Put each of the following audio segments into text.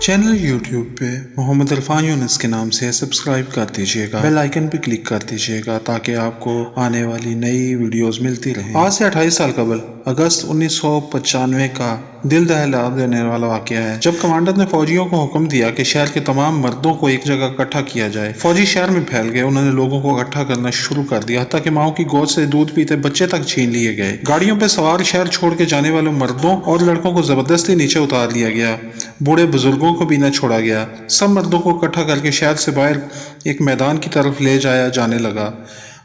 Channel YouTube पे मोहम्मद इरफान यूनुस के नाम से सब्सक्राइब कर दीजिएगा, बेल आइकन पे क्लिक कर दीजिएगा ताकि आपको आने वाली नई वीडियोस मिलती रहें। आज से 28 साल कबल अगस्त 1995 का दिल दहला देने वाला वाकया है, जब कमांडर ने फौजियों को हुक्म दिया कि शहर के तमाम मर्दों को एक जगह इकट्ठा किया जाए। फौजी शहर में फैल गए, उन्होंने लोगों को इकट्ठा करना शुरू कर दिया, हत्ता कि माओ की गोद से दूध पीते बच्चे तक छीन लिए गए। गाड़ियों पर सवार शहर छोड़ के जाने वाले मर्दों और लड़कों को जबरदस्ती नीचे उतार लिया गया, बूढ़े बुजुर्गों को भी न छोड़ा गया। सब मर्दों को इकट्ठा करके शहर से बाहर एक मैदान की तरफ ले जाया जाने लगा।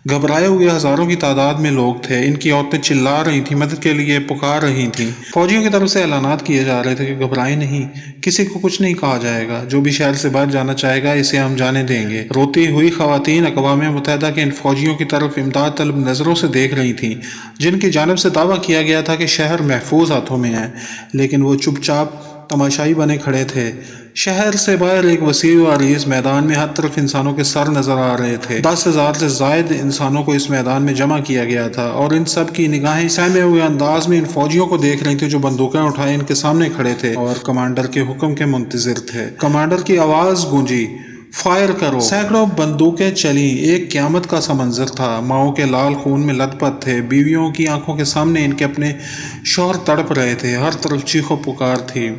घबराए हुए हजारों की तादाद में लोग थे, इनकी औरतें चिल्ला रही थीं, मदद के लिए पुकार रही थीं। फौजियों की तरफ से ऐलानात किए जा रहे थे कि घबराएं नहीं, किसी को कुछ नहीं कहा जाएगा, जो भी शहर से बाहर जाना चाहेगा इसे हम जाने देंगे। रोती हुई खवातीन अक़वाम मुत्तहिदा के इन फौजियों की तरफ इमदाद तलब नज़रों से देख रही थीं, जिनकी जानिब से दावा किया गया था कि शहर महफूज हाथों में है, लेकिन वो चुपचाप तमाशाई बने खड़े थे। शहर से बाहर एक वसीअ व अरीज़ मैदान में हर तरफ इंसानों के सर नजर आ रहे थे। 10,000 से जायद इंसानों को इस मैदान में जमा किया गया था और इन सब की निगाहें सहमे हुए अंदाज में इन फौजियों को देख रही थी जो बंदूकें उठाए इनके सामने खड़े थे और कमांडर के हुक्म के मुंतजिर थे। कमांडर की आवाज गूंजी, फायर करो। सैकड़ों बंदूकें चली। एक क़यामत का सा मंजर था। माओ के लाल खून में लथपथ थे, बीवियों की आंखों के सामने इनके अपने शौहर तड़प रहे थे। हर तरफ चीखो पुकार थी।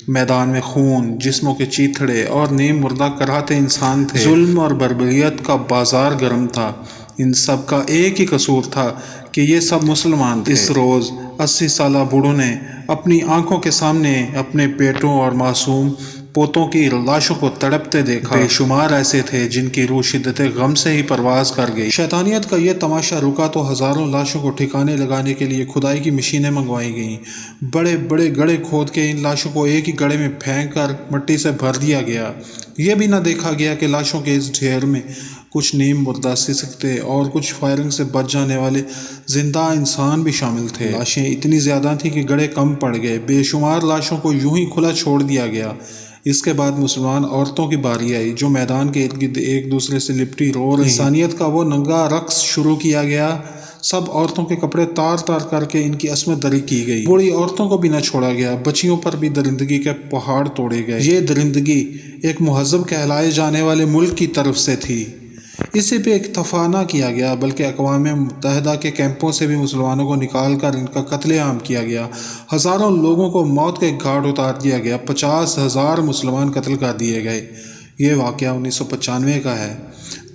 मैदान में खून, जिस्मों के चीथड़े और नीम मुर्दा कराहते इंसान थे। जुल्म और बर्बरियत का बाजार गर्म था। इन सब का एक ही कसूर था कि ये सब मुसलमान थे। इस रोज़ 80 साला बूढ़ों ने अपनी आंखों के सामने अपने बेटों और मासूम पोतों की लाशों को तड़पते देखा। बेशुमार ऐसे थे जिनकी रूह शिद्दत गम से ही परवाज कर गई। शैतानियत का यह तमाशा रुका तो हजारों लाशों को ठिकाने लगाने के लिए खुदाई की मशीनें मंगवाई गईं। बड़े बड़े गड्ढे खोद के इन लाशों को एक ही गड्ढे में फेंक कर मिट्टी से भर दिया गया। यह भी न देखा गया कि लाशों के इस ढेर में कुछ नीम मुर्दा सिसकते और कुछ फायरिंग से बच जाने वाले जिंदा इंसान भी शामिल थे। लाशें इतनी ज्यादा थी कि गड्ढे कम पड़ गए। बेशुमार लाशों को यूं ही खुला छोड़ दिया गया। इसके बाद मुसलमान औरतों की बारी आई, जो मैदान के इर्द गिर्द एक दूसरे से लिपटी रो रही। इंसानियत का वो नंगा रक्स शुरू किया गया। सब औरतों के कपड़े तार तार करके इनकी अस्मत दरी की गई। बूढ़ी औरतों को भी न छोड़ा गया। बच्चियों पर भी दरिंदगी के पहाड़ तोड़े गए। ये दरिंदगी एक मुहज़्ज़ब कहलाए जाने वाले मुल्क की तरफ से थी। इसे पे इक्तफा न किया गया, बल्कि अक़वाम मुत्तहिदा के कैंपों से भी मुसलमानों को निकाल कर इनका कत्लेआम किया गया। हज़ारों लोगों को मौत के घाट उतार दिया गया। 50,000 मुसलमान कत्ल कर दिए गए। ये वाक़या 1995 का है।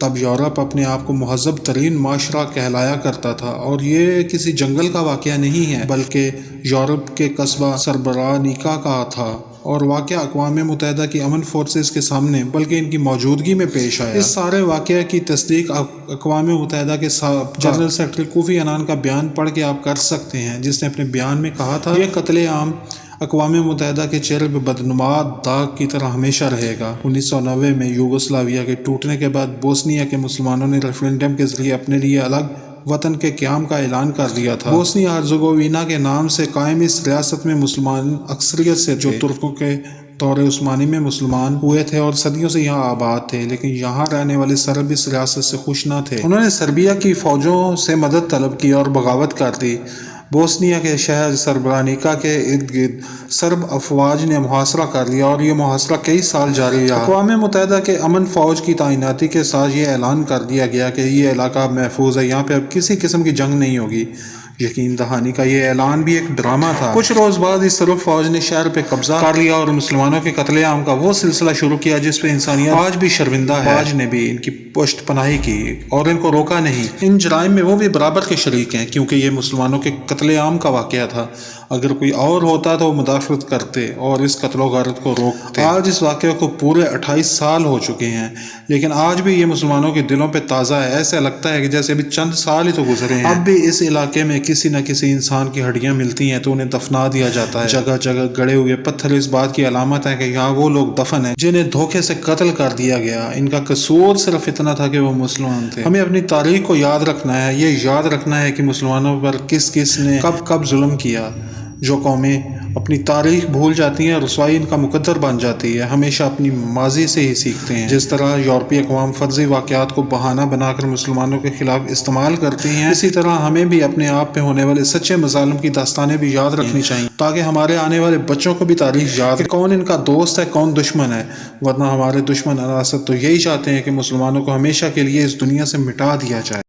तब यूरोप अपने आप को मुहज़्ज़ब तरीन माशरा कहलाया करता था, और ये किसी जंगल का वाक़या नहीं है, बल्कि यूरोप के कस्बा सरबरानिका का था। और वाक़या अक़वाम मुत्तहिदा की अमन फोर्सेस के सामने, बल्कि इनकी मौजूदगी में पेश आया। इस सारे वाक़या की तस्दीक अक़वाम मुत्तहिदा के जनरल सेक्रेटरी कोफ़ी अन्नान का बयान पढ़ के आप कर सकते हैं, जिसने अपने बयान में कहा था, यह कत्लेआम अक़वाम मुत्तहिदा के चेहरे पर बदनुमा दाग की तरह हमेशा रहेगा। 1990 में यूगोस्लाविया के टूटने के बाद बोस्निया के मुसलमानों ने रेफरेंडम के ज़रिए अपने लिए अलग वतन के क़याम का ऐलान कर दिया था। बोस्निया हर्ज़ेगोविना के नाम से कायम इस रियासत में मुसलमान अक्सरियत से, जो तुर्कों के दौरे उस्मानी में मुसलमान हुए थे और सदियों से यहाँ आबाद थे, लेकिन यहाँ रहने वाले सरब इस रियासत से खुश न थे। उन्होंने सर्बिया की फ़ौजों से मदद तलब की और बगावत कर दी। बोस्निया के शहर सरबरानिका के इर्द गिर्द सर्ब अफवाज ने मुहासरा कर लिया और ये मुहासरा कई साल जारी रहा। अक़वाम मुत्तहिदा के अमन फ़ौज की तैनाती के साथ ये ऐलान कर दिया गया कि ये इलाका महफूज है, यहाँ पे अब किसी किस्म की जंग नहीं होगी। यकीन दहानी का ये ऐलान भी एक ड्रामा था। कुछ रोज़ बाद इस सर्ब फौज ने शहर पे कब्जा कर लिया और मुसलमानों के कत्लेआम का वो सिलसिला शुरू किया जिस पे इंसानियत आज भी शर्मिंदा है। फौज ने भी इनकी पुष्ट पनाही की और इनको रोका नहीं। इन जराइम में वो भी बराबर के शरीक हैं, क्योंकि ये मुसलमानों के कत्लेआम का वाक़या था। अगर कोई और होता तो वो मुदाफ़त करते और इस कत्लो गारत को रोकते। आज इस वाक़े को पूरे 28 साल हो चुके हैं, लेकिन आज भी ये मुसलमानों के दिलों पे ताज़ा है। ऐसा लगता है कि जैसे अभी चंद साल ही तो गुजरे हैं। अब भी इस इलाके में किसी न किसी इंसान की हड्डियां मिलती हैं तो उन्हें दफना दिया जाता है। जगह जगह गड़े हुए पत्थर इस बात की अलामत है कि यहाँ वो लोग दफन हैं जिन्हें धोखे से कत्ल कर दिया गया। इनका कसूर सिर्फ इतना था कि वो मुसलमान थे। हमें अपनी तारीख को याद रखना है। ये याद रखना है कि मुसलमानों पर किस किस ने कब कब जुल्म किया। जो कौमें اپنی تاریخ بھول جاتی ہیں، رسوائی ان کا مقدر بن جاتی ہے، ہمیشہ اپنی ماضی سے ہی سیکھتے ہیں۔ جس طرح یورپی اقوام فرضی واقعات کو بہانہ بنا کر مسلمانوں کے خلاف استعمال کرتی ہیں، اسی طرح ہمیں بھی اپنے آپ پہ ہونے والے سچے مظالم کی داستانیں بھی یاد رکھنی چاہیے، تاکہ ہمارے آنے والے بچوں کو بھی تاریخ یاد کہ کون ان کا دوست ہے، کون دشمن ہے۔ ورنہ ہمارے دشمن عناصر تو یہی چاہتے ہیں کہ مسلمانوں کو ہمیشہ کے لیے اس دنیا سے مٹا دیا جائے۔